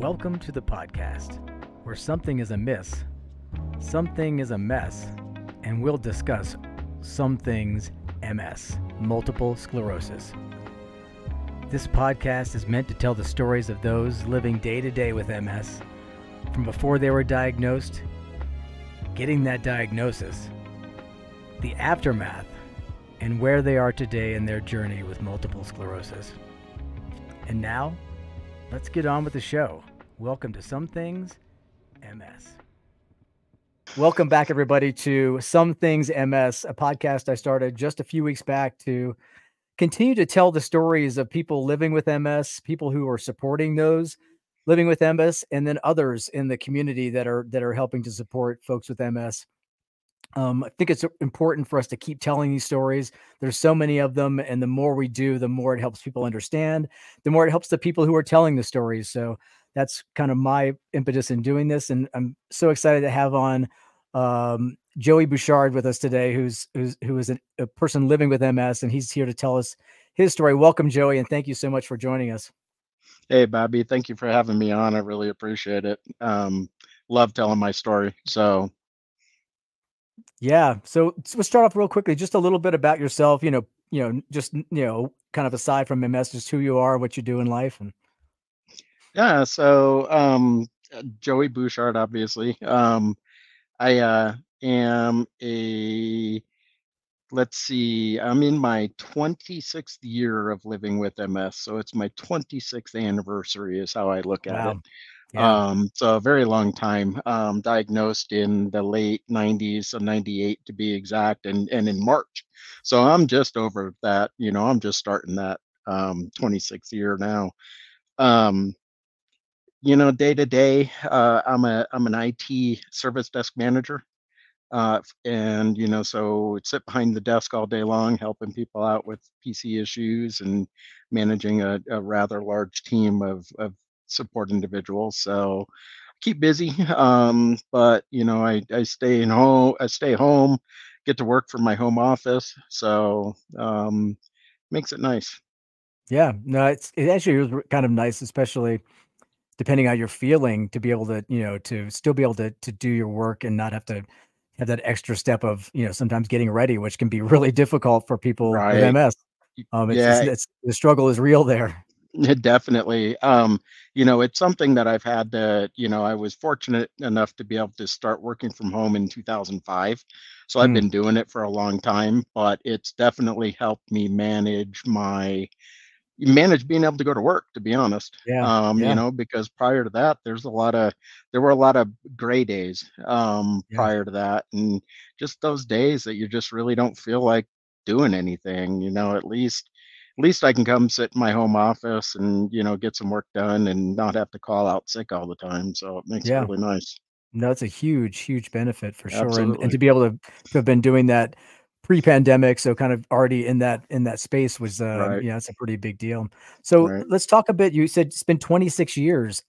Welcome to the podcast, where something is amiss, something is a mess, and we'll discuss some things MS, multiple sclerosis. This podcast is meant to tell the stories of those living day to day with MS, from before they were diagnosed, getting that diagnosis, the aftermath, and where they are today in their journey with multiple sclerosis. And now, let's get on with the show. Welcome to Some Things MS. Welcome back, everybody, to Some Things MS, a podcast I started just a few weeks back to continue to tell the stories of people living with MS, people who are supporting those living with MS, and then others in the community that are helping to support folks with MS. I think it's important for us to keep telling these stories. There's so many of them, and the more we do, the more it helps people understand, the more it helps the people who are telling the stories. So that's kind of my impetus in doing this. And I'm so excited to have on Joey Bouchard with us today, who is a person living with MS, and he's here to tell us his story. Welcome, Joey, and thank you so much for joining us. Hey, Bobby, thank you for having me on. I really appreciate it. Love telling my story. So So let's start off real quickly, just a little bit about yourself, kind of aside from MS, just who you are, what you do in life. And yeah, so Joey Bouchard, obviously. I am let's see, I'm in my 26th year of living with MS. So it's my 26th anniversary is how I look at it. wow. Yeah. So a very long time, diagnosed in the late 90s, so 98 to be exact, and in March. So I'm just over that, I'm just starting that 26th year now. Um, Day to day, I'm an IT service desk manager. And so sit behind the desk all day long, helping people out with PC issues and managing a rather large team of support individuals. So keep busy. But I stay home, get to work from my home office. So makes it nice. Yeah. No, it actually was kind of nice, especially depending on how you're feeling, to be able to, to still be able to do your work and not have to have that extra step of, sometimes getting ready, which can be really difficult for people with Right. MS. Yeah, It's the struggle is real there. definitely. It's something that I've had to, I was fortunate enough to be able to start working from home in 2005. So I've Mm, been doing it for a long time, but it's definitely helped me manage being able to go to work, to be honest. yeah. Yeah. Because prior to that, there were a lot of gray days Yeah. prior to that. And just those days that you just really don't feel like doing anything, at least I can come sit in my home office and, get some work done and not have to call out sick all the time. So it makes it Yeah. really nice. No, it's a huge, huge benefit for sure, and Absolutely. to be able to have been doing that pre-pandemic, so kind of already in that space was, Right. it's a pretty big deal. So Right. let's talk a bit. You said it's been 26 years,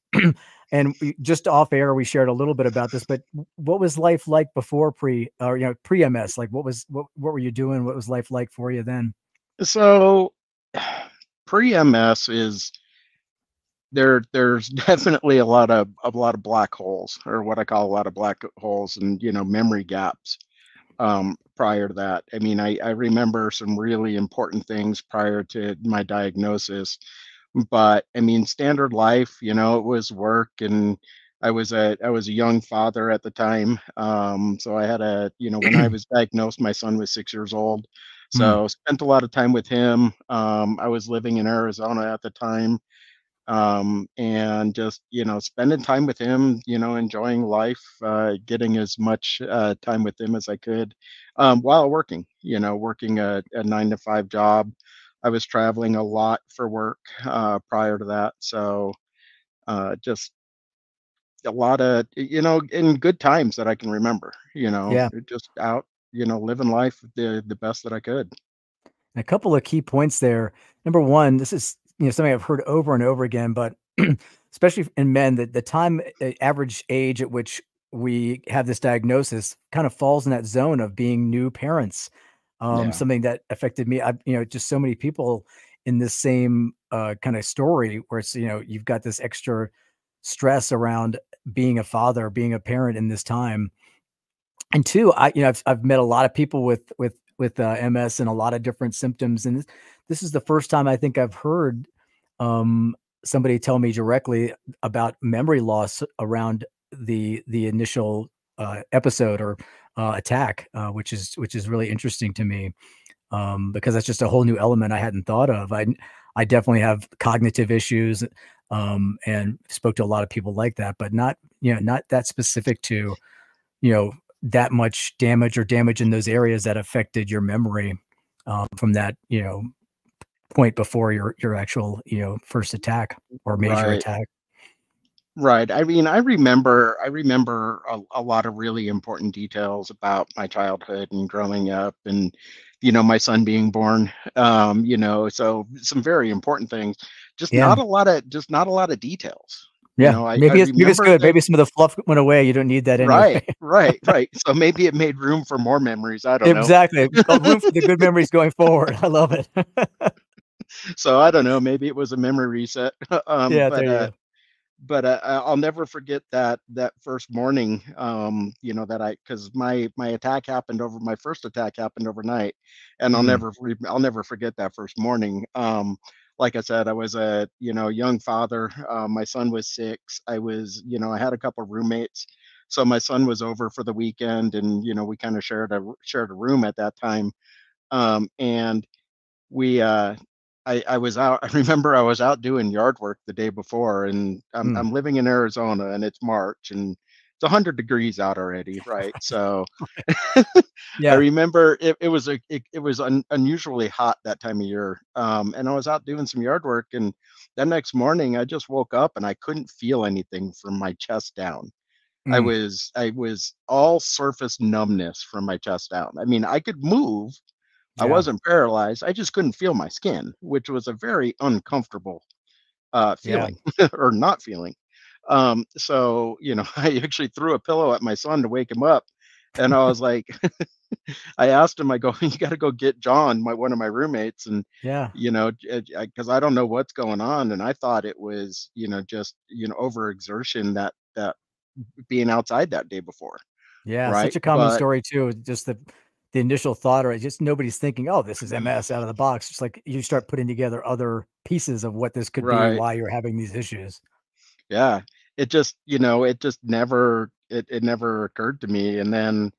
and just off air we shared a little bit about this, but what was life like before pre MS? Like what were you doing? What was life like for you then? So pre-MS is there's definitely a lot of black holes, or what I call a lot of black holes, and memory gaps prior to that. I mean, I remember some really important things prior to my diagnosis, but I mean, standard life, it was work, and I was a young father at the time. So I had when I was diagnosed, my son was 6 years old. Mm, So spent a lot of time with him. I was living in Arizona at the time, and just spending time with him, enjoying life, getting as much time with him as I could, while working a 9 to 5 job. I was traveling a lot for work prior to that, so just a lot of in good times that I can remember, yeah. just out, living life the best that I could. A couple of key points there. Number one, this is something I've heard over and over again, but especially in men, that the time average age at which we have this diagnosis kind of falls in that zone of being new parents. Yeah. Something that affected me. Just so many people in this same kind of story where it's you've got this extra stress around being a father, being a parent in this time. And two, I've met a lot of people with MS and a lot of different symptoms, and this is the first time I think I've heard um, somebody tell me directly about memory loss around the initial episode or attack, which is really interesting to me, because that's just a whole new element I hadn't thought of. I definitely have cognitive issues, and spoke to a lot of people like that, but not that specific to you know that much damage in those areas that affected your memory, from that point before your actual first attack or major Right. attack. Right. I remember a lot of really important details about my childhood and growing up and, my son being born. So some very important things, Yeah. just not a lot of details. Yeah, I maybe it's remember good. that. Maybe some of the fluff went away. You don't need that Right, anyway. right, right. So maybe it made room for more memories. I don't know. Exactly. Room for the good memories going forward. I love it. So I don't know. Maybe it was a memory reset. Yeah, there you go. I'll never forget that first morning. That because my attack happened over my first attack happened overnight, and Mm, I'll never forget that first morning. Like I said, I was a young father. My son was 6. I had a couple of roommates, so my son was over for the weekend, and we kind of shared a room at that time. And we I was out. I remember I was out doing yard work the day before, and mm. I'm living in Arizona, and it's March, and it's 100 degrees out already, right? So I Yeah, remember it was unusually hot that time of year, and I was out doing some yard work, and that next morning I just woke up and I couldn't feel anything from my chest down. mm, I was all surface numbness from my chest down. I mean, I could move, I yeah, wasn't paralyzed. I just couldn't feel my skin, which was a very uncomfortable yeah. feeling or not feeling. So, I actually threw a pillow at my son to wake him up. And I was like, I asked him, I go, you got to go get John, one of my roommates. And, Yeah, because I don't know what's going on. And I thought it was, just, overexertion that being outside that day before. yeah. Such Right. a common But story too. Just the initial thought, or just nobody's thinking, "Oh, this is MS out of the box." It's like you start putting together other pieces of what this could be, right. why you're having these issues. Yeah. It just it never occurred to me. And then,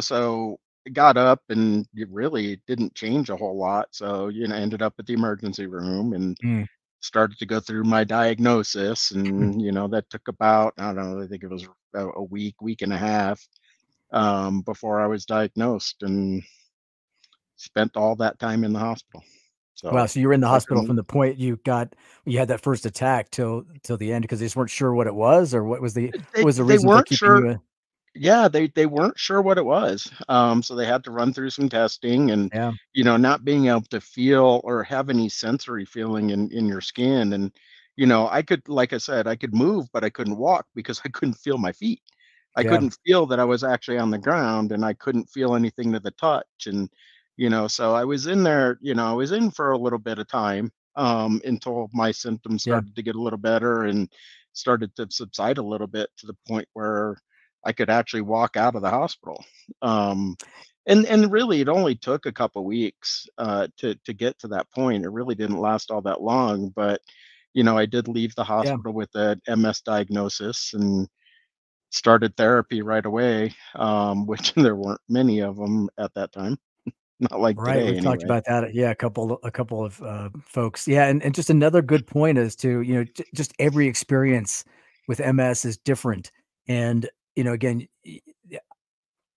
so I got up and it really didn't change a whole lot. So, ended up at the emergency room and Mm. started to go through my diagnosis. And, that took about, I don't know, I think it was a week and a half, before I was diagnosed and spent all that time in the hospital. Wow, So so you were in the hospital suffering. from the point you had that first attack till the end because they just weren't sure what it was, or what was the They reason for weren't keeping sure. you in. Yeah, they weren't sure what it was. So they had to run through some testing and, Yeah, not being able to feel or have any sensory feeling in your skin. And, I could, like I said, I could move, but I couldn't walk because I couldn't feel my feet. I yeah, couldn't feel that I was actually on the ground and I couldn't feel anything to the touch. And, so I was in there, I was in for a little bit of time, until my symptoms yeah, started to get a little better and started to subside a little bit to the point where I could actually walk out of the hospital. Um, and really, it only took a couple weeks to get to that point. It really didn't last all that long, but I did leave the yeah, hospital with a MS diagnosis and started therapy right away, which there weren't many of them at that time, not like right, today we've talked anyway. about that, yeah, a couple of, folks, yeah, and just another good point is to, just every experience with MS is different, and, again,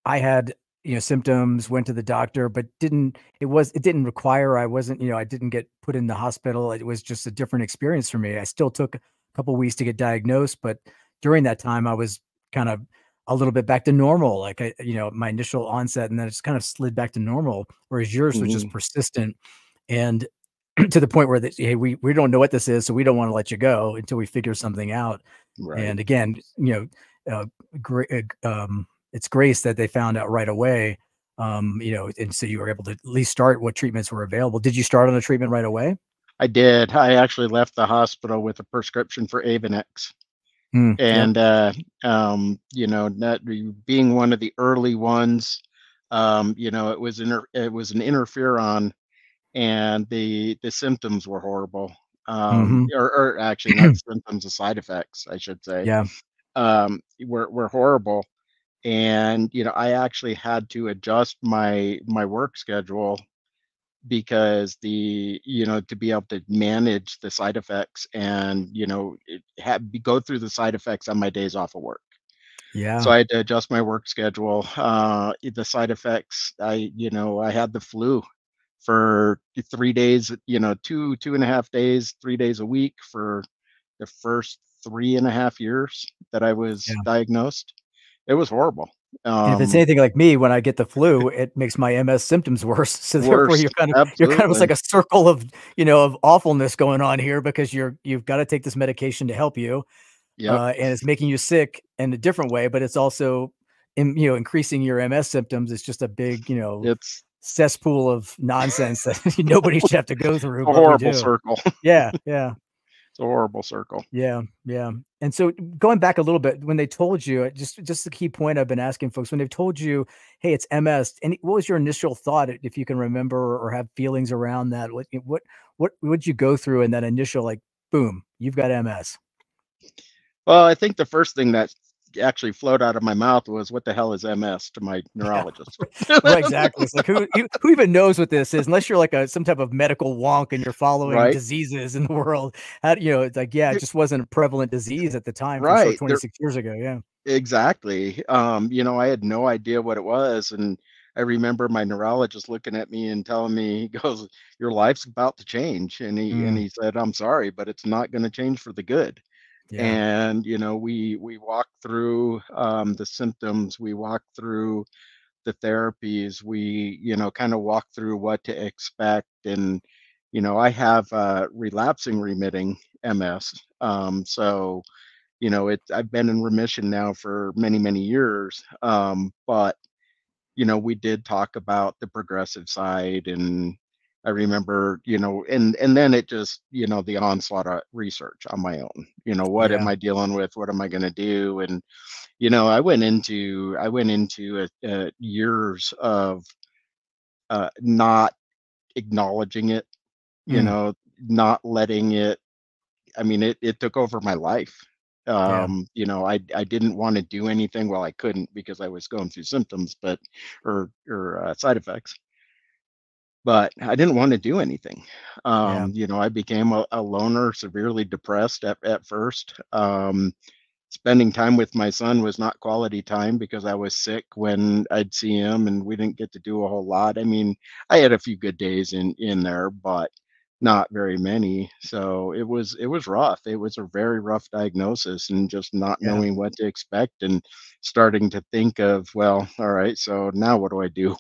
I had, symptoms, went to the doctor, but it didn't require I wasn't, I didn't get put in the hospital. It was just a different experience for me. I still took a couple weeks to get diagnosed, but during that time I was kind of a little bit back to normal. Like my initial onset, and then it just kind of slid back to normal. Whereas yours was just Hmm. persistent and to the point where hey, we don't know what this is, so we don't want to let you go until we figure something out. Right. And again, uh, great, it's grace that they found out right away. And so you were able to at least start what treatments were available. Did you start on a treatment right away? I did. I actually left the hospital with a prescription for Avonex. Yep. And you know, not being one of the early ones, you know, it was an interferon, and the symptoms were horrible. Hmm. Or actually not symptoms, the side effects, I should say, Yeah. were horrible. And you know, I actually had to adjust my work schedule because the you know, to be able to manage the side effects, and you know, go through the side effects on my days off of work. So Yeah. I had to adjust my work schedule. The side effects, you know, I had the flu for 3 days, you know, 2.5 days, 3 days a week for the first 3.5 years that I was Yeah. diagnosed. It was horrible. And if it's Um, anything like me, when I get the flu, it makes my MS symptoms worse. So therefore, Worse, you're kind of, it's like absolutely. a circle of, of awfulness going on here because you've got to take this medication to help you, Yep. and it's making you sick in a different way, but it's also increasing your MS symptoms. It's just a big, It's cesspool of nonsense that nobody should have to go through, a but we horrible do. circle. Yeah, yeah. It's a horrible circle. Yeah, yeah. And so going back a little bit, when they told you, just the key point I've been asking folks, when they've told you, "Hey, it's MS," and what was your initial thought, if you can remember or have feelings around that? What would you go through in that initial, like, boom, you've got MS? Well, I think the first thing that actually flowed out of my mouth was, "What the hell is MS?" to my Yeah. neurologist. Right, exactly. It's like, who even knows what this is unless you're like some type of medical wonk and you're following Right? diseases in the world. It's like, yeah, it It just wasn't a prevalent disease at the time for sure, right, there 26 years ago. Yeah. exactly. You know, I had no idea what it was, and I remember my neurologist looking at me and telling me, he goes, "Your life's about to change," and Mm, he said, "I'm sorry, but it's not gonna change for the good." yeah. And, you know, we walked through, the symptoms, we walked through the therapies, we, you know, kind of walk through what to expect. And you know, I have relapsing remitting MS. So you know, I've been in remission now for many years. But you know, we did talk about the progressive side. And I remember, you know, and then it just, you know, the onslaught of research on my own. You know, what am Yeah. I dealing with? What am I going to do? And you know, I went into years of not acknowledging it, you Mm, know, not letting it. I mean, it took over my life. yeah. You know, I didn't want to do anything. Well, I couldn't because I was going through symptoms, but or side effects. But I didn't want to do anything. Yeah. You know, I became a loner, severely depressed at first. Spending time with my son was not quality time because I was sick when I'd see him, and we didn't get to do a whole lot. I mean, I had a few good days in there, but not very many. So it was rough. It was a very rough diagnosis, and just not Yeah. knowing what to expect, and starting to think of, well, all right, so now what do I do?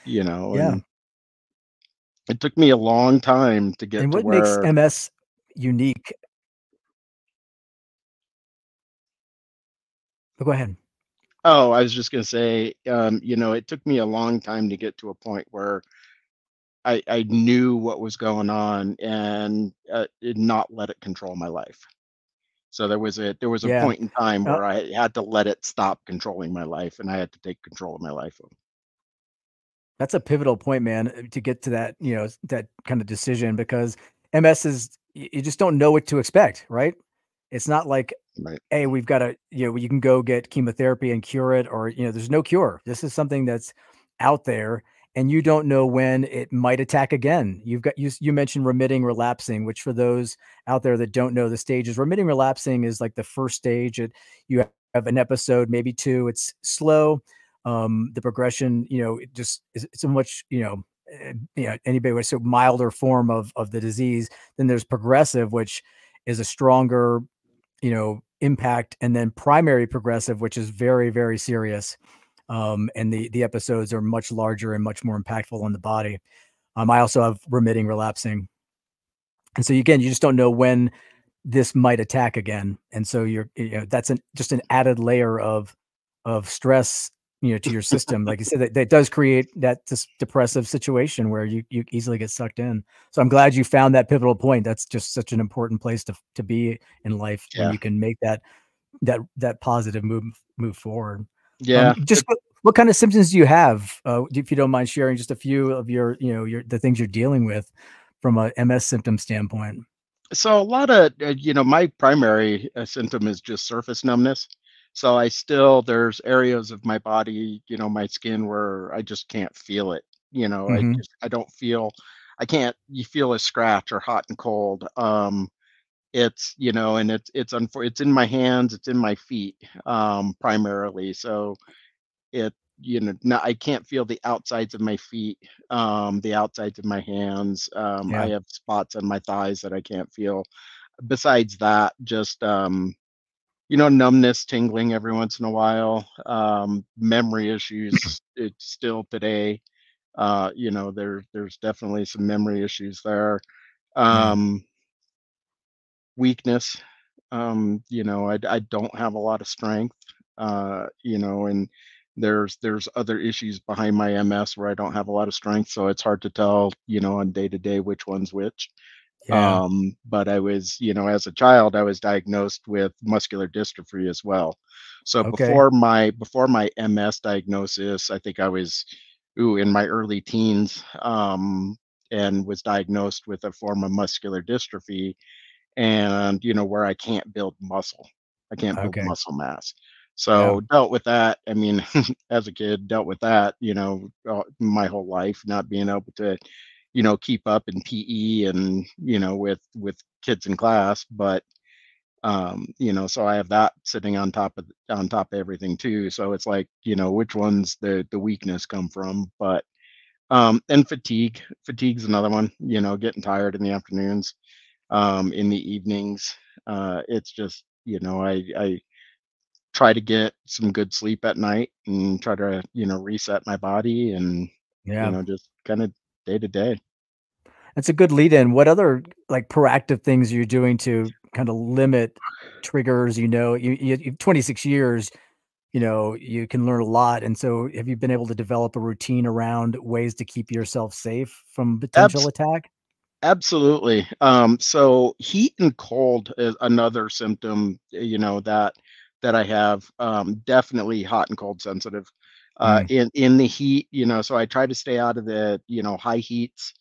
You know, Yeah. and it took me a long time to get And to what makes where. MS unique? Oh, go ahead. Oh, I was just gonna say, you know, it took me a long time to get to a point where I knew what was going on, and did not let it control my life. So there was a Yeah. point in time Uh, where I had to let it stop controlling my life, and I had to take control of my life. that's a pivotal point, man, to get to that, that kind of decision because MS is you just don't know what to expect, right? It's not like, Right. hey, we've got to, you can go get chemotherapy and cure it, or, there's no cure. This is something that's out there and you don't know when it might attack again. You mentioned remitting, relapsing, which for those out there that don't know the stages, remitting, relapsing is like the first stage. You have an episode, maybe two. It's slow. The progression, it just is it's a much, anybody with so milder form of the disease. Then there's progressive, which is a stronger, impact, and then primary progressive, which is very, very serious. And the episodes are much larger and much more impactful on the body. I also have remitting, relapsing, and so again, you just don't know when this might attack again, and so that's just an added layer of stress to your system. Like you said, that does create that depressive situation where you easily get sucked in. So I'm glad you found that pivotal point. That's just such an important place to be in life when Yeah. you can make that positive move forward. Yeah. Just what kind of symptoms do you have? If you don't mind sharing just a few of your, the things you're dealing with from a MS symptom standpoint. So a lot of, my primary symptom is just surface numbness. So there's areas of my body, my skin where I just can't feel it. Hmm. I don't feel, I can't, you feel a scratch or hot and cold. And it's in my hands, it's in my feet, primarily. So it, no, I can't feel the outsides of my feet, the outsides of my hands. I Yeah. have spots on my thighs that I can't feel. Besides that, just numbness, tingling every once in a while, memory issues. It's still today. There's definitely some memory issues there. Yeah. Um, Weakness. I don't have a lot of strength. And there's other issues behind my MS where I don't have a lot of strength, so it's hard to tell, on day to day which one's which. Yeah. But as a child, I was diagnosed with muscular dystrophy as well. So Okay. before my MS diagnosis, I think I was in my early teens, and was diagnosed with a form of muscular dystrophy, and where I can't build muscle. I can't build Okay. muscle mass. Yeah. So dealt with that. I mean, as a kid, dealt with that, my whole life, not being able to, keep up in PE and, with kids in class. But so I have that sitting on top of everything too. So it's like, which one's the weakness come from? But and fatigue's another one, getting tired in the afternoons, in the evenings. It's just, I try to get some good sleep at night and try to, reset my body and, Yeah. just kind of day to day. That's a good lead in. What other, like, proactive things are you doing to kinda limit triggers? You 26 years, you can learn a lot, and so have you been able to develop a routine around ways to keep yourself safe from potential Abs- attack? Absolutely. So heat and cold is another symptom, that I have. Definitely hot and cold sensitive. Mm, In the heat, so I try to stay out of the, high heats,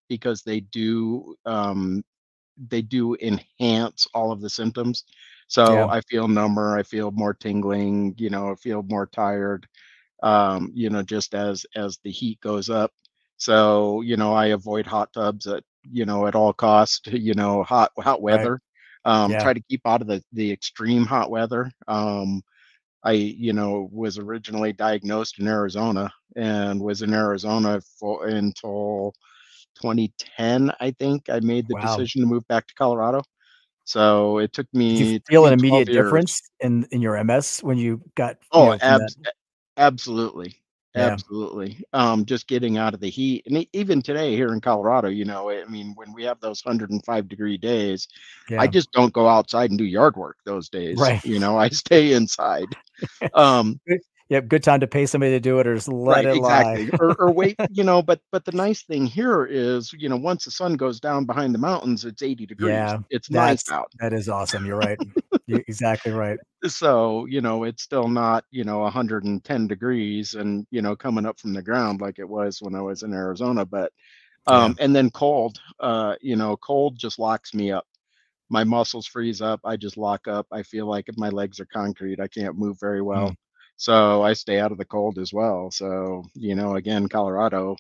because they do enhance all of the symptoms. So yeah, I feel number, I feel more tingling, I feel more tired, just as the heat goes up. So, I avoid hot tubs at all cost, hot right, weather. yeah, Try to keep out of the extreme hot weather. I, was originally diagnosed in Arizona and was in Arizona for until 2010, I think. I made the wow. decision to move back to Colorado. So Did you took feel an me 12 immediate years. difference in your MS when you got, Oh, from that? absolutely. Yeah, Absolutely. Just getting out of the heat. And even today here in Colorado, I mean, when we have those 105-degree days, I yeah, just don't go outside and do yard work those days. right. I stay inside. Um, Good Yep, good time to pay somebody to do it or just let right, it lie. exactly. Or wait, but the nice thing here is, once the sun goes down behind the mountains, it's 80 degrees. Yeah, It's nice out. that is awesome, you're right. You're exactly right. So, it's still not, 110 degrees and, coming up from the ground like it was when I was in Arizona. But, Yeah, and then cold, cold just locks me up. My muscles freeze up. I just lock up. I feel like if my legs are concrete, I can't move very mm, well. So I stay out of the cold as well. So, again, Colorado,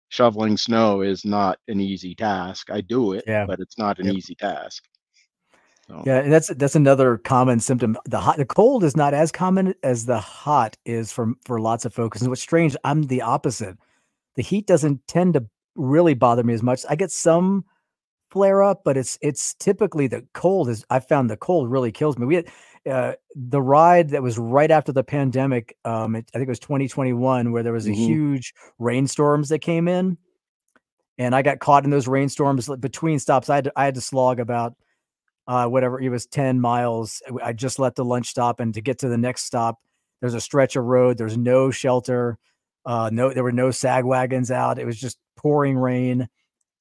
shoveling snow is not an easy task. I do it, yeah, but it's not an yep. easy task. So, Yeah, and that's another common symptom. The cold is not as common as the hot is for lots of folks, and what's strange, I'm the opposite. The heat doesn't tend to really bother me as much. I get some flare up, but it's typically the cold is I found the cold really kills me. We had, the ride that was right after the pandemic, I think it was 2021, where there was a mhm. huge rainstorms that came in, and I got caught in those rainstorms, like, between stops. I had to slog about, whatever it was, 10 miles. I just left the lunch stop, and to get to the next stop, There's a stretch of road. There's no shelter. There were no sag wagons out. It was just pouring rain.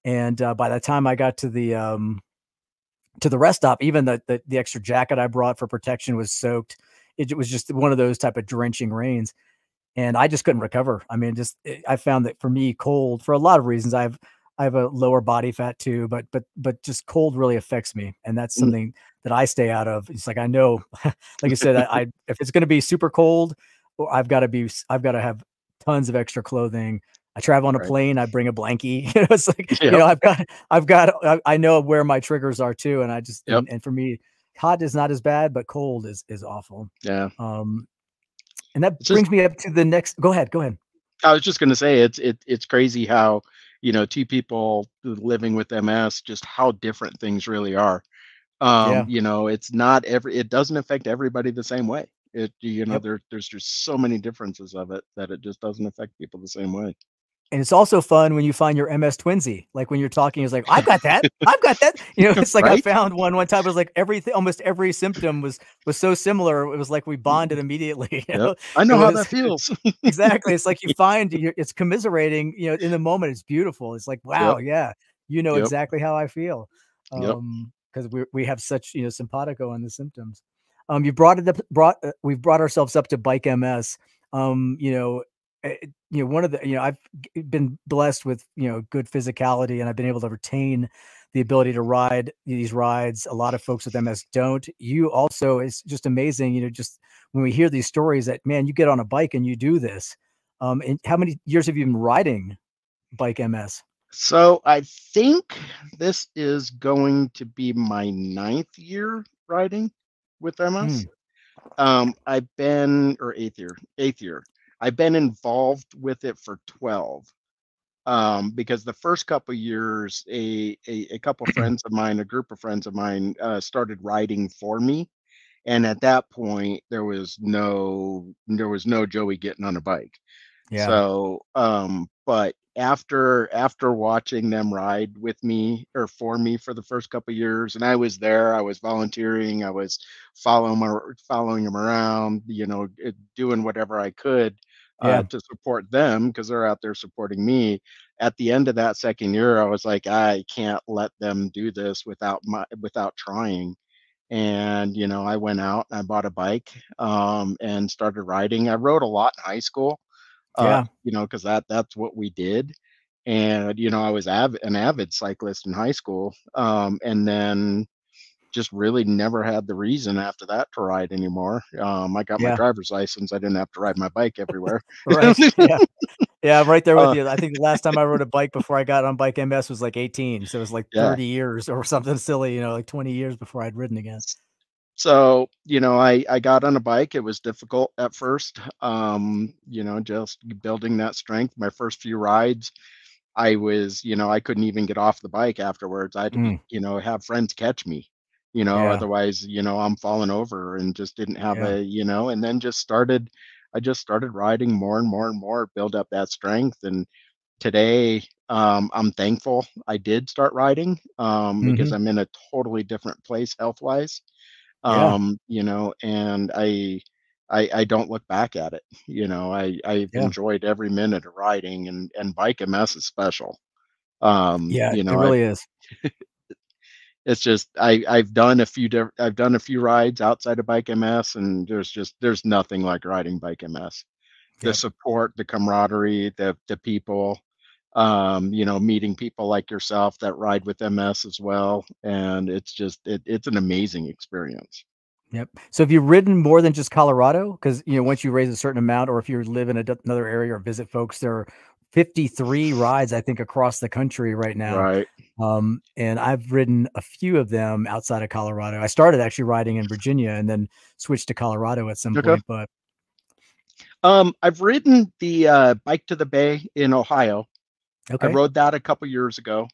And by the time I got to the rest stop, even the extra jacket I brought for protection was soaked. It was just one of those type of drenching rains, and I just couldn't recover. I mean, I found that for me, cold, for a lot of reasons, I have a lower body fat too, but just cold really affects me, and that's Mm, something that I stay out of. It's like I know, like I said, I if it's going to be super cold, I've got to have tons of extra clothing. I travel on a right. plane. I bring a blankie. You know, it's like Yep. I know where my triggers are too, and I just Yep. and for me, hot is not as bad, but cold is awful. Yeah. Um, and that It's just brings me up to the next. Go ahead. Go ahead. I was just gonna say it's crazy how, two people living with MS, just how different things really are. Yeah. It's not it doesn't affect everybody the same way. Yep. There's just so many differences of it that it just doesn't affect people the same way. And it's also fun when you find your MS twinsy. Like when you're talking, it's like, I've got that. I've got that. You know, it's like I Right? found one time. It was like everything, almost every symptom was so similar. It was like we bonded immediately. You Yep. know, I it know how was that feels. exactly. It's like you find it's commiserating. You know, in the moment, it's beautiful. It's like, Yep. wow, yeah, you know Yep. exactly how I feel. Yep. Because we have such simpatico on the symptoms. You brought it up. We've brought ourselves up to bike MS. You know, one of the I've been blessed with good physicality, and I've been able to retain the ability to ride these rides. A lot of folks with MS don't. You also, it's just amazing. Just when we hear these stories that, man, you get on a bike and you do this. And how many years have you been riding bike MS? So I think this is going to be my ninth year riding with MS. Mm, I've been or eighth year. I've been involved with it for 12. Because the first couple years, a couple friends of mine, a group of friends of mine, started riding for me, and at that point, there was no Joey getting on a bike. yeah, So, but after watching them ride with me or for me for the first couple of years, and I was there, I was volunteering, I was following them around, doing whatever I could yeah, to support them because they're out there supporting me. At the end of that second year, I was like, I can't let them do this without trying. And I went out and I bought a bike and started riding. I rode a lot in high school yeah, because that's what we did. And I was an avid cyclist in high school, and then just really never had the reason after that to ride anymore. I got my yeah. driver's license. I didn't have to ride my bike everywhere. Right. Yeah. Yeah, I'm right there with uh, you. I think the last time I rode a bike before I got on bike MS was like 18. So it was like yeah. 30 years or something silly, like 20 years before I'd ridden again. So I got on a bike. It was difficult at first. Just building that strength. My first few rides, I couldn't even get off the bike afterwards. I had to be, Mm, have friends catch me, yeah. otherwise, I'm falling over and just didn't have Yeah. and then I just started riding more and more and more, build up that strength. And today, I'm thankful I did start riding, because Mhm. I'm in a totally different place health wise. Yeah. And I don't look back at it. I've Yeah. enjoyed every minute of riding, and bike MS is special. Yeah, it really is. It's just I've done a few rides outside of bike MS, and there's nothing like riding bike MS. The Yep. support, the camaraderie, the people, meeting people like yourself that ride with MS as well, and it's an amazing experience. Yep. So have you ridden more than just Colorado? Because once you raise a certain amount, or if you live in another area or visit folks, there are 53 rides, I think, across the country right now. Right. And I've ridden a few of them outside of Colorado. I started actually riding in Virginia and then switched to Colorado at some Okay. point. But I've ridden the Bike to the Bay in Ohio. I okay. rode that a couple years ago,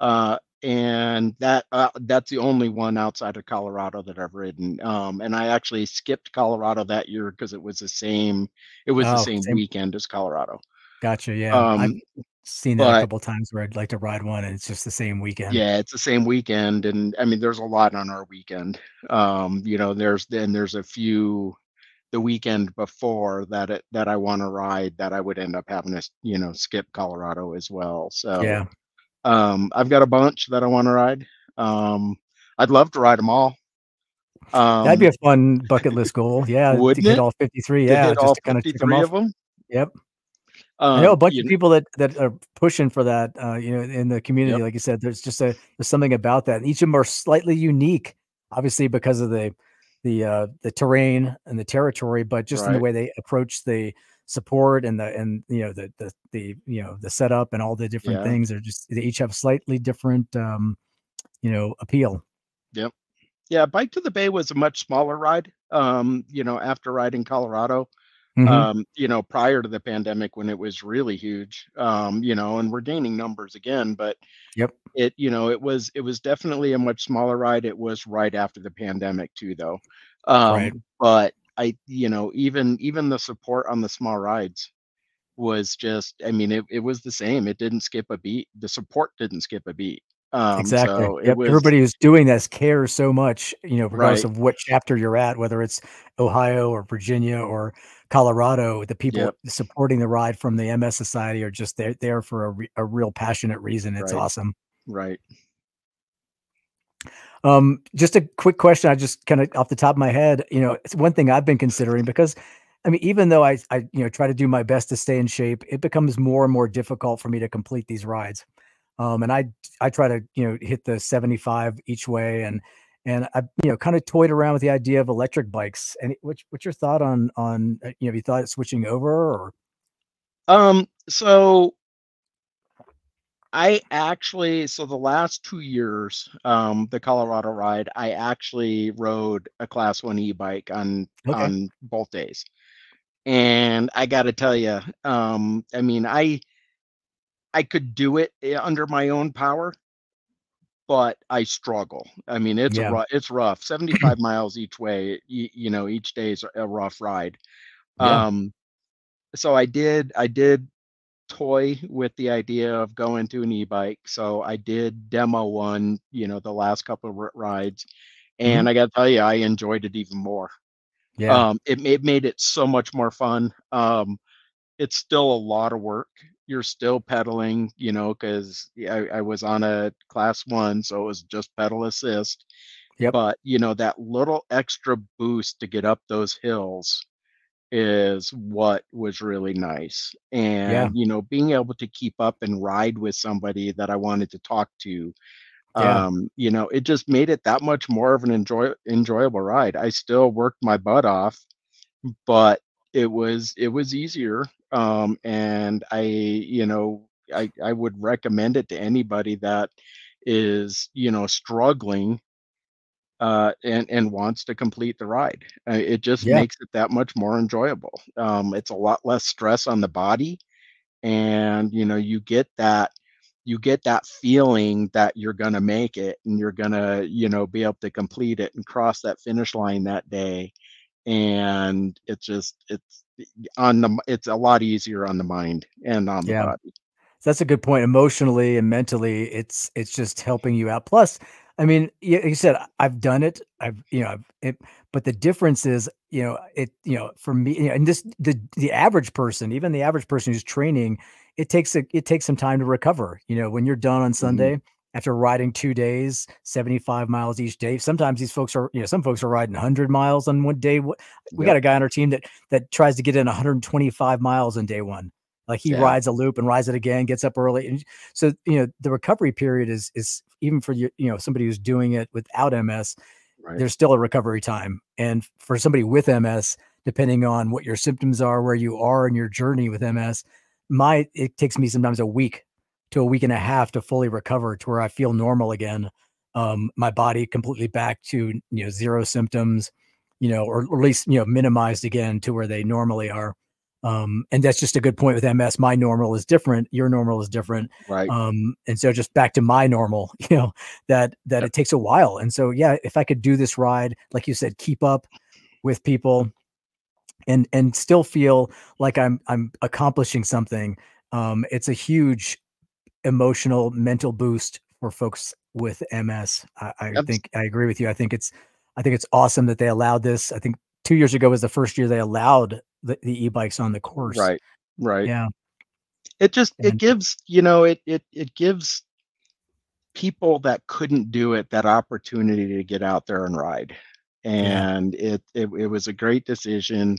and that's the only one outside of Colorado that I've ridden. And I actually skipped Colorado that year because it was the Oh, same same. weekend as Colorado. Gotcha. Yeah. I've Um, seen that a but couple of times where I'd like to ride one and it's just the same weekend. yeah, it's the same weekend, and I mean, there's a lot on our weekend. There's a few. the weekend before that I want to ride, that I would end up having to, skip Colorado as well. So Yeah. I've got a bunch that I want to ride. Um, I'd love to ride them all. That'd be Um, a fun bucket list goal. Yeah, to wouldn't hit it, all 53. to Yeah, hit just all to kind of check them 53 of off. them? Yep. I know a bunch of You people that are pushing for that, in the community. Yep, Like you said, there's something about that. And each of them are slightly unique, obviously because of the terrain and the territory, but just in the right. way they approach the support and the setup and all the different Yeah, things. They each have slightly different appeal. yep. Yeah, Bike to the Bay was a much smaller ride. After riding Colorado, Hmm. prior to the pandemic when it was really huge. And we're gaining numbers again, but Yep. it was definitely a much smaller ride. It was right after the pandemic too, though. Right. But even the support on the small rides was just, I mean, it was the same. It didn't skip a beat. The support didn't skip a beat. Exactly. So it Yep. was Everybody who's doing this cares so much, regardless right. of what chapter you're at, whether it's Ohio or Virginia or Colorado, the people Yep. supporting the ride from the MS Society are just there for a real passionate reason. It's Right. awesome. Right. Just a quick question. I just kind of off the top of my head, it's one thing I've been considering because I mean, even though I try to do my best to stay in shape, it becomes more and more difficult for me to complete these rides. And I try to, hit the 75 each way and I, kind of toyed around with the idea of electric bikes. And what's your thought on have you thought of switching over or So so the last 2 years, the Colorado ride, I actually rode a class one e-bike okay. on both days. And I got to tell you, I mean, I could do it under my own power, but I struggle. I mean, Yeah. it's rough. 75 miles each way, each day is a rough ride. Yeah. Um, so I did toy with the idea of going to an e-bike. So I did demo one, the last couple of rides, Hmm. and I got to tell you, I enjoyed it even more. Yeah. It made it so much more fun. It's still a lot of work. You're still pedaling, because I was on a class one, so it was just pedal assist. Yep. But that little extra boost to get up those hills is what was really nice. Yeah. And, being able to keep up and ride with somebody that I wanted to talk to, Yeah. it just made it that much more of an enjoyable ride. I still worked my butt off, but it was easier. And I would recommend it to anybody that is, struggling and wants to complete the ride. It just Yeah. makes it that much more enjoyable. It's a lot less stress on the body, and you get that feeling that you're gonna make it and you're gonna be able to complete it and cross that finish line that day. And it's a lot easier on the mind and on the Yeah. body. So that's a good point. Emotionally and mentally, it's just helping you out. Plus, I mean, you said I've done it. But the difference is, for me, and the average person, even the average person who's training, it takes some time to recover. When you're done on Mhm. Sunday after riding 2 days, 75 miles each day. Sometimes these folks are, some folks are riding 100 miles on one day. We got Yep. a guy on our team that tries to get in 125 miles on day one. Like he Yeah. rides a loop and rides it again, gets up early. And so, the recovery period is even for somebody who's doing it without MS, Right. there's still a recovery time. And for somebody with MS, depending on what your symptoms are, where you are in your journey with MS, it takes me sometimes a week to a week and a half to fully recover to where I feel normal again. My body completely back to, zero symptoms, or at least, minimized again to where they normally are. And that's just a good point with MS. My normal is different. Your normal is different. Right. And so just back to my normal, that Yep. it takes a while. And so, yeah, if I could do this ride, like you said, keep up with people and still feel like I'm accomplishing something. It's a huge emotional, mental boost for folks with MS. I Abs- think I agree with you. I think it's awesome that they allowed this. I think 2 years ago was the first year they allowed the e-bikes on the course. Right, right. Yeah. It And gives, it gives people that couldn't do it that opportunity to get out there and ride. yeah. And it was a great decision.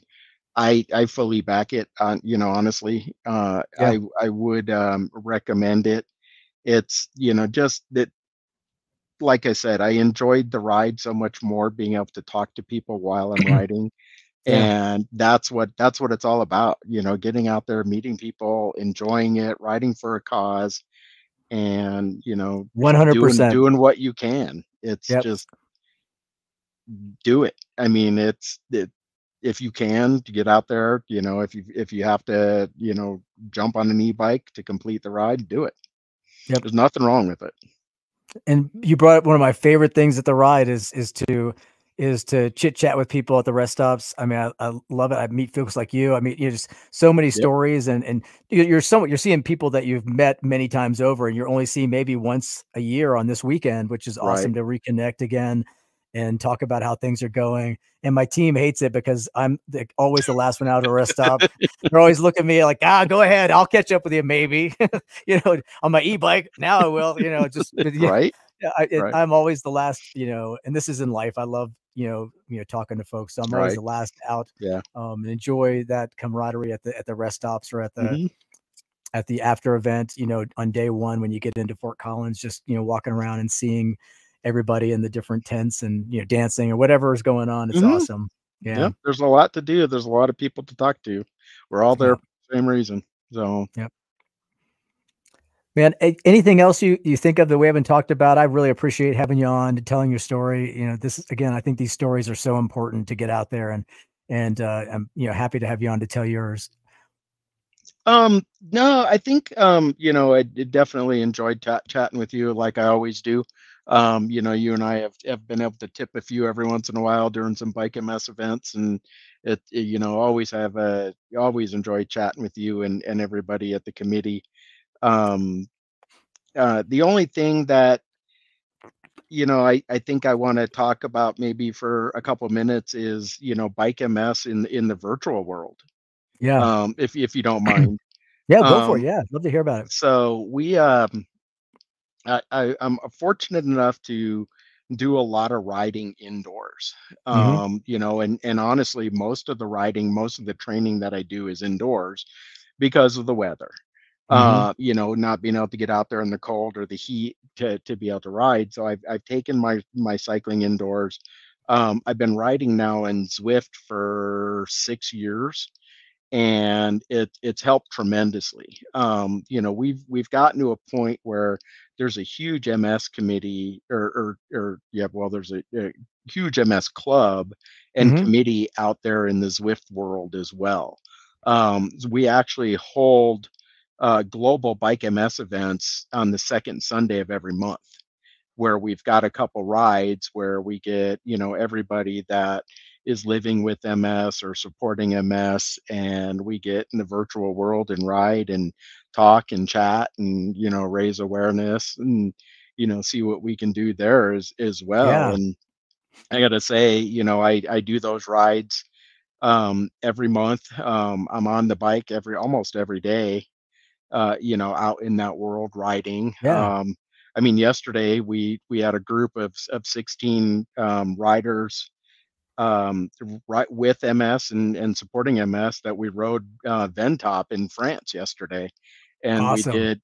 I fully back it on, honestly. Yeah. I would recommend it. It's, just that, like I said, I enjoyed the ride so much more being able to talk to people while I'm riding. Yeah. And that's what it's all about, getting out there, meeting people, enjoying it, riding for a cause, and doing 100%. doing what you can. It's Yep. just do it. I mean, if you can to get out there, if you have to, jump on an e-bike to complete the ride, do it. Yep. There's nothing wrong with it. And you brought up one of my favorite things at the ride is to chit chat with people at the rest stops. I mean, I love it. I meet folks like you. I mean, just so many Yep. stories, and you're seeing people that you've met many times over, and you're only seeing maybe once a year on this weekend, which is Right. awesome to reconnect again and talk about how things are going. And my team hates it because I'm always the last one out of a rest stop. They're always looking at me like, go ahead, I'll catch up with you maybe. On my e-bike now I will. Just yeah. Right. Yeah, Right. I'm always the last, and this is in life. I love, talking to folks. So I'm always Right. the last out, Yeah. and enjoy that camaraderie at the rest stops or Hmm. at the after event, on day one when you get into Fort Collins, just, walking around and seeing everybody in the different tents and, dancing or whatever is going on. It's Hmm. awesome. Yeah. Yep. There's a lot to do. There's a lot of people to talk to. We're all there Yeah. for the same reason. So, Yeah. Man, anything else you think of that we haven't talked about? I really appreciate having you on and telling your story. This is, again, I think these stories are so important to get out there, and I'm happy to have you on to tell yours. no, I think, I definitely enjoyed chatting with you like I always do. You and I have been able to tip a few every once in a while during some bike MS events, and always enjoy chatting with you and everybody at the committee. Um, the only thing that, I think I want to talk about maybe for a couple minutes is, bike MS in the virtual world. Yeah, If you don't mind. yeah, go for it. Um, Yeah, love to hear about it. so I'm fortunate enough to do a lot of riding indoors. Hmm. And honestly, most of the training that I do is indoors because of the weather. Hmm. Not being able to get out there in the cold or the heat to be able to ride. So I've taken my cycling indoors. I've been riding now in Zwift for 6 years, and it's helped tremendously. We've gotten to a point where there's a huge MS committee, or yeah, well, there's a huge MS club and Hmm. committee out there in the Zwift world as well. We actually hold global bike MS events on the second Sunday of every month, where we've got a couple rides where we get, everybody that is living with MS or supporting MS, and we get in the virtual world and ride and talk and chat and, raise awareness and, see what we can do there as well. Yeah, And I got to say, I do those rides every month. I'm on the bike almost every day, out in that world riding. yeah, I mean, yesterday we had a group of 16 riders, right with MS and supporting MS, that we rode Ventop in France yesterday, and we awesome. did,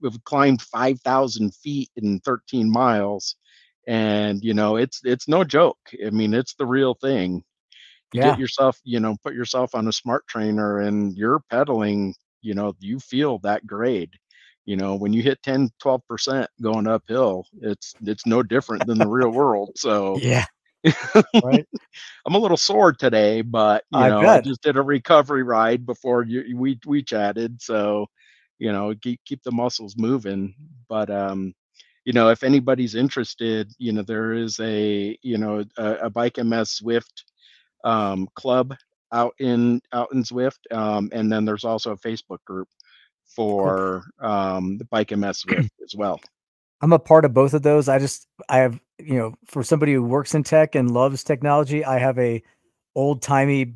we've climbed 5,000 feet in 13 miles, and it's no joke. I mean, it's the real thing. You get Yeah, yourself, put yourself on a smart trainer and you're pedaling, you feel that grade. When you hit 10-12% going uphill, it's no different than the real world. So yeah, right. I'm a little sore today, but I I bet. just did a recovery ride before we chatted. So, keep the muscles moving. But if anybody's interested, there is a bike MS Swift club out in Zwift, and then there's also a Facebook group Cool. for the Bike MS Zwift as well. I'm a part of both of those. I have, for somebody who works in tech and loves technology, I have a old timey,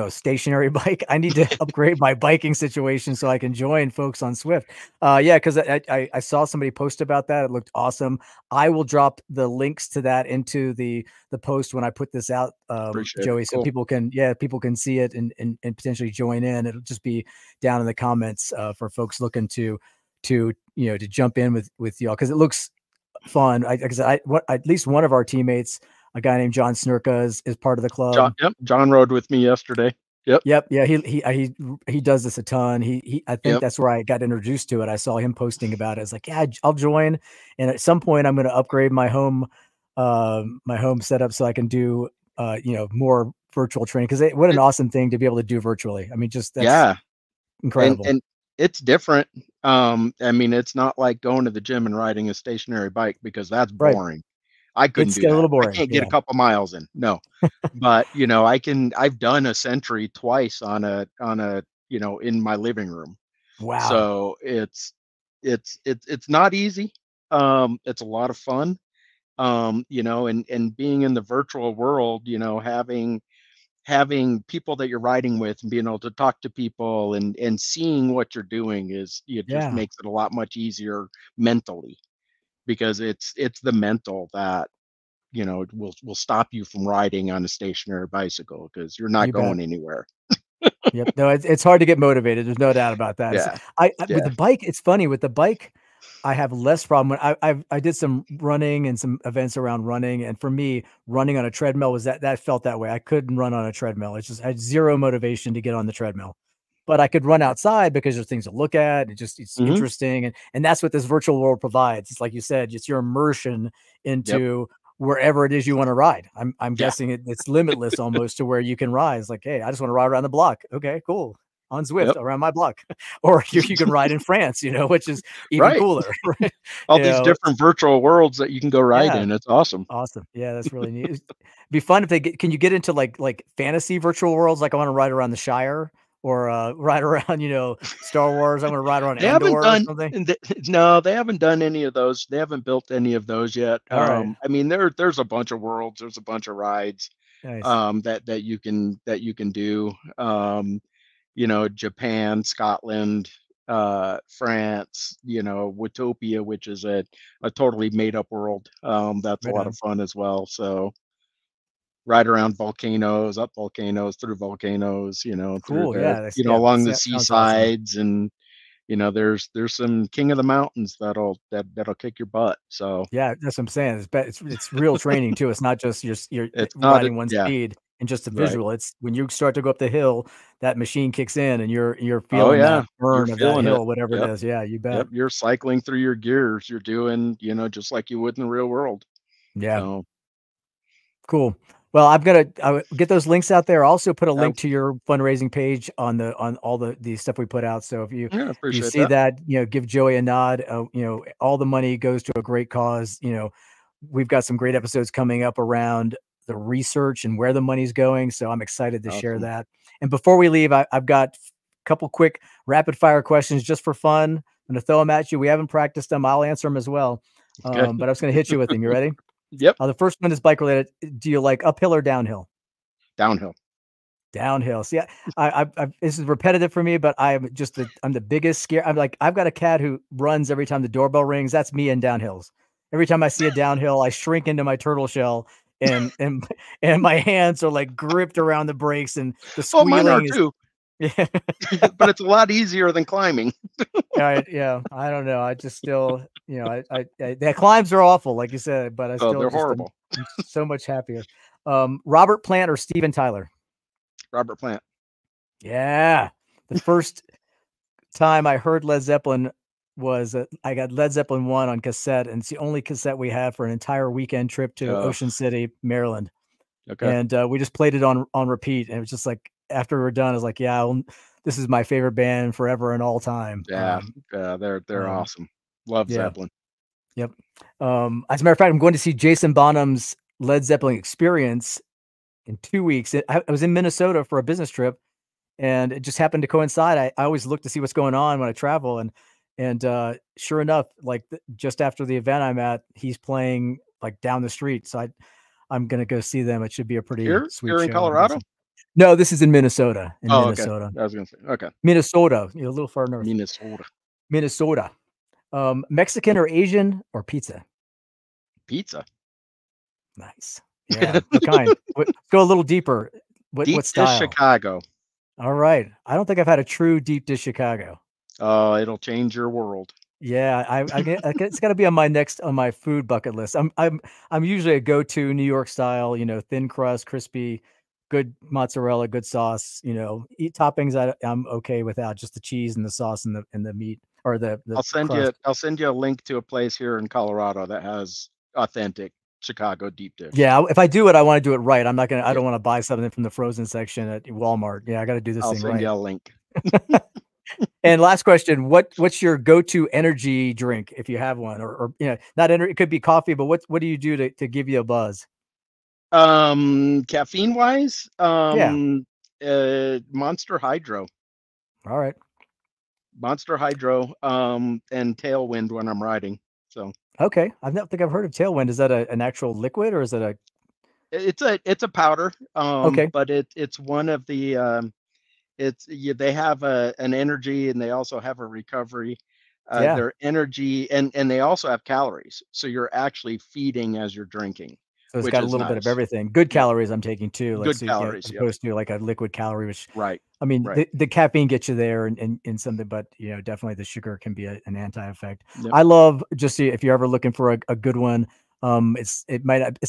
stationary bike. I need to upgrade my biking situation so I can join folks on Swift. Yeah, because I saw somebody post about that. It looked awesome. I will drop the links to that into the post when I put this out, Appreciate it. Joey, so Cool. people can see it and potentially join in. It'll just be down in the comments for folks looking to jump in with y'all, because it looks fun. Because at least one of our teammates, a guy named John Snurka, is part of the club. Yep. John rode with me yesterday. Yep. Yep. Yeah. He does this a ton. I think Yep. that's where I got introduced to it. I saw him posting about it. I was like, yeah, I'll join. And at some point I'm going to upgrade my home setup so I can do, more virtual training. Cause what an It, awesome thing to be able to do virtually. I mean, that's yeah. incredible. And it's different. I mean, it's not like going to the gym and riding a stationary bike, because that's Right. boring. I couldn't It's do get a that. little I boring. can't get Yeah. a couple miles in. No. But I've done a century twice in my living room. Wow. So it's not easy. It's a lot of fun. And being in the virtual world, having people that you're riding with and being able to talk to people and seeing what you're doing it just Yeah. makes it a lot much easier mentally, because it's the mental that will stop you from riding on a stationary bicycle, because you're not You bet. going anywhere. Yep. No, it's hard to get motivated. There's no doubt about that. Yeah. With Yeah. the bike, it's funny with the bike. I have less problem when I did some running and some events around running. And for me, running on a treadmill that felt that way. I couldn't run on a treadmill. It's just, I had zero motivation to get on the treadmill, but I could run outside because there's things to look at. It's Hmm. interesting. And that's what this virtual world provides. It's like you said, it's your immersion Yep. into wherever it is you want to ride. I'm Yeah. guessing it's limitless almost to where you can ride. It's like, hey, I just want to ride around the block. Okay, cool. On Zwift Yep. around my block. Or you can ride in France, which is even Right. cooler. Right? All You these know, different virtual worlds that you can go ride yeah, in. It's awesome. awesome. Yeah, that's really neat. It'd be fun if can you get into like fantasy virtual worlds? Like I want to ride around the Shire or ride around, Star Wars. I want to ride around They haven't Andor or done something. no, they haven't done any of those. They haven't built any of those yet. All right. I mean, there's a bunch of worlds, there's a bunch of rides Nice. that you can do. Japan, Scotland, France, Watopia, which is a totally made up world. That's a Right lot of on. fun as well. So ride around volcanoes, up volcanoes, through volcanoes, through Cool. Yeah. along the Sounds awesome. seasides, and there's some king of the mountains that'll kick your butt. So Yeah, that's what I'm saying. It's real training too. It's not just you're it's not riding one yeah, speed and just a right. visual. It's when you start to go up the hill, that machine kicks in and you're Oh feeling that yeah, you're burn of that feeling it. hill, whatever it Yep. is. Yeah, you bet. Yep. You're cycling through your gears. You're doing, just like you would in the real world. Yeah, So cool. Well, I'll get those links out there. I'll also put a I, link to your fundraising page on all the stuff we put out. So yeah, if you appreciate see that. that, give Joey a nod. All the money goes to a great cause. We've got some great episodes coming up around the research and where the money's going. So I'm excited to share Awesome. that. And before we leave, I've got a couple quick rapid fire questions just for fun. I'm going to throw them at you. We haven't practiced them. I'll answer them as well. Okay. But I was going to hit you with them. You ready? Yep. The first one is bike related. Do you like uphill or downhill? Downhill. Downhill. See, this is repetitive for me, but I'm the biggest scare. I'm like, I've got a cat who runs every time the doorbell rings. That's me in downhills. Every time I see a downhill, I shrink into my turtle shell and and my hands are like gripped around the brakes and the Oh, mine are squealing is too, yeah. but it's a lot easier than climbing. Yeah, I don't know. I just still, the climbs are awful, like you said, but I Oh, still they're just horrible. I'm so much happier. Robert Plant or Steven Tyler? Robert Plant. Yeah. The first time I heard Led Zeppelin was I got Led Zeppelin 1 on cassette, and it's the only cassette we had for an entire weekend trip to Uh, Ocean City, Maryland. okay. And we just played it on repeat. And it was just like after we were done, I was like, yeah, this is my favorite band forever and all time. Yeah. Yeah. They're Um, awesome. Love yeah. Zeppelin. Yep. As a matter of fact, I'm going to see Jason Bonham's Led Zeppelin Experience in 2 weeks. I was in Minnesota for a business trip, and it just happened to coincide. I always look to see what's going on when I travel, and sure enough, like just after the event I'm at, he's playing like down the street. So I'm gonna go see them. It should be a pretty Here, sweet here in show. Colorado. No, this is in Minnesota. In Oh, okay. Minnesota, I was gonna say okay. Minnesota. A little far north. Minnesota Minnesota. Mexican or Asian or pizza? pizza. Nice. Yeah. What kind? Let's go a little deeper. What Deep dish style? Chicago. All right. I don't think I've had a true deep dish Chicago. Oh, it'll change your world. Yeah, it's got to be on my food bucket list. I'm usually a go-to New York style, thin crust, crispy, good mozzarella, good sauce. Eat toppings I'm okay without, just the cheese and the sauce and the meat or the crust. I'll send you a link to a place here in Colorado that has authentic Chicago deep dish. Yeah, if I do it, I want to do it right. I Yeah, don't want to buy something from the frozen section at Walmart. Yeah, I got to do this I'll thing send right. you a link. And last question, what's your go-to energy drink if you have one, or not energy, it could be coffee, but what do you do to give you a buzz? Caffeine wise, Yeah. Monster Hydro. All right. Monster Hydro, and Tailwind when I'm riding. So Okay. I don't think I've heard of Tailwind. Is that an actual liquid or is it a it's a powder, okay? but it's one of the they have an energy and they also have a recovery. Yeah. Their energy and they also have calories, so you're actually feeding as you're drinking, So it's which got a is little bit of nice. everything. Good Yep, calories I'm taking too, like, good so, calories. as Yep, opposed to like a liquid calorie, which right, I mean, right. the caffeine gets you there and something, but definitely the sugar can be an anti-effect. Yep. I love just see if you're ever looking for a good one. It's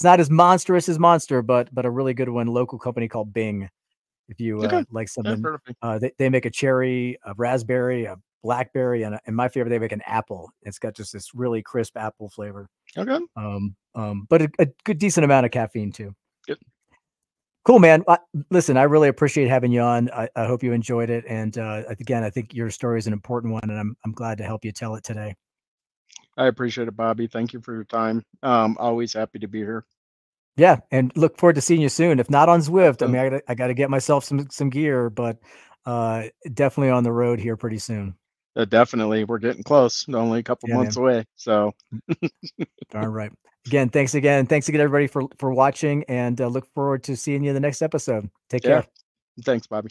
not as monstrous as Monster, but a really good one. Local company called Bing. If you Okay, like yeah, something, perfect. they make a cherry, a raspberry, a blackberry, and my favorite, they make an apple. It's got just this really crisp apple flavor. Okay, But a good decent amount of caffeine too. good. Cool, man. Listen, I really appreciate having you on. I hope you enjoyed it. And again, I think your story is an important one, and I'm glad to help you tell it today. I appreciate it, Bobby. Thank you for your time. Always happy to be here. Yeah, and look forward to seeing you soon. If not on Zwift, I Absolutely. mean, I gotta get myself some gear, but definitely on the road here pretty soon. Definitely, we're getting close. Only a couple Yeah, months man. away. So, All right. Again, thanks again. Thanks again, everybody, for watching, and look forward to seeing you in the next episode. Take yeah, care. thanks, Bobby.